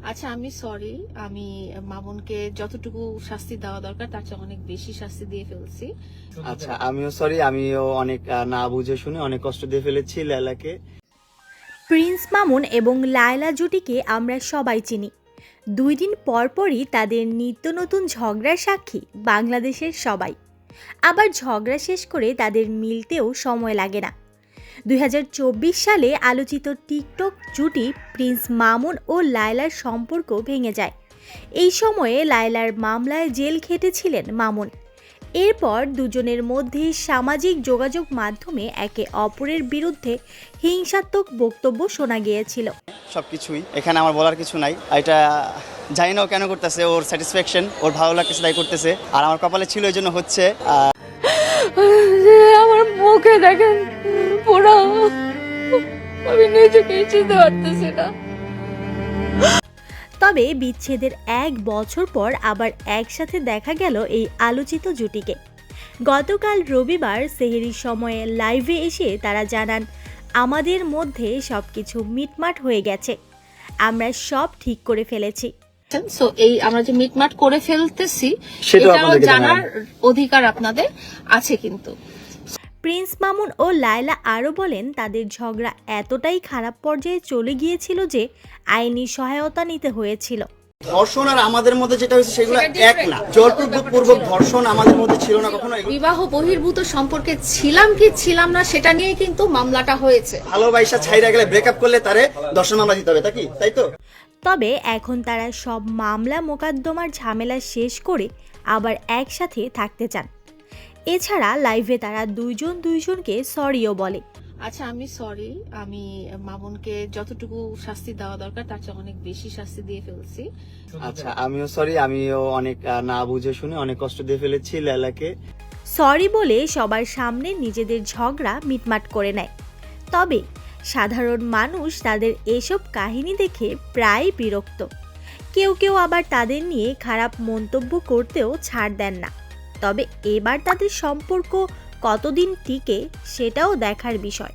আচ্ছা, আমি সরি। আমি মামুনকে যতটুকু শাস্তি দেওয়া দরকার তার চেয়ে অনেক বেশি শাস্তি দিয়ে ফেলছি। আচ্ছা, আমিও সরি। আমিও অনেক না বুঝে শুনে অনেক কষ্ট দিয়ে ফেলেছি লায়লাকে। প্রিন্স মামুন এবং লায়লা জুটিকে আমরা সবাই চিনি। 2 দিন পরপরই তাদের নিত্য নতুন ঝগড়ার সাক্ষী বাংলাদেশের সবাই। আবার ঝগড়া শেষ করে তাদের মিলতেও সময় লাগে না। 2024 সালে আলোচিত টিকটক জুটি প্রিন্স মামুন ও লায়লার সম্পর্ক ভেঙে যায়। এই সময়ে লায়লার মামলায় জেল খেটেছিলেন মামুন। এরপর দুজনের মধ্যে সামাজিক যোগাযোগ মাধ্যমে একে অপরের বিরুদ্ধে হিংসাত্মক বক্তব্য শোনা গিয়েছিল। সবকিছুই এখানে আমার বলার কিছু নাই। এটা জানি না ও কেন করতেছে, ওর স্যাটিসফ্যাকশন, ওর ভালো লাগতেছে তাই করতেছে। আর আমার কপালে ছিল এই জন্য হচ্ছে। আমার মুখে দেখেন পুরো, আমি নিজেকে চিনতে পারতেছি না। তবে বিচ্ছেদের 1 বছর পর আবার একসাথে দেখা গেল এই আলোচিত জুটিকে। গতকাল রবিবার সেহরির সময়ে লাইভে এসে তারা জানান, আমাদের মধ্যে সবকিছু মিটমাট হয়ে গেছে, আমরা সব ঠিক করে ফেলেছি। সো এই আমরা যে মিটমাট করে ফেলতেছি সেটাও এটাও আপনাদেরকে জানার অধিকার আপনাদের আছে। কিন্তু প্রিন্স মামুন ও লায়লা আরও বলেন, তাদের ঝগড়া এতটাই খারাপ পর্যায়ে চলে গিয়েছিল যে আইনি সহায়তা নিতে হয়েছিল। ধর্ষণ আর আমাদের মধ্যে যেটা হয়েছে সেগুলো এক না। জোরপূর্বক ধর্ষণ আমাদের মধ্যে ছিল না কখনো। বিবাহ বহির্ভূত সম্পর্কে ছিলাম কি ছিলাম না সেটা নিয়ে কিন্তু মামলাটা হয়েছে। ভালোবাসা ছাইরা গেলে ব্রেকআপ করলে তারে ধর্ষণ মামলা দিতে হবে, তাই তো? তবে এখন তারা সব মামলা মোকদ্দমার ঝামেলা শেষ করে আবার একসাথে থাকতে চান। এছাড়া লাইভে তারা দুইজনকে সরিও বলে। আচ্ছা, আমি সরি। আমি মামুনকে যতটুকু শাস্তি দেওয়া দরকার তার চেয়ে অনেক বেশি শাস্তি দিয়ে ফেলছি। আচ্ছা, আমিও সরি। আমিও অনেক না বুঝে শুনে অনেক কষ্ট দিয়ে ফেলেছি লায়লাকে। সরি বলে সবার সামনে নিজেদের ঝগড়া মিটমাট করে নেয়। তবে সাধারণ মানুষ তাদের এসব কাহিনী দেখে প্রায় বিরক্ত। কেউ আবার তাদের নিয়ে খারাপ মন্তব্য করতেও ছাড় দেন না। তবে এবার তাদের সম্পর্ক কতদিন টিকে সেটাও দেখার বিষয়।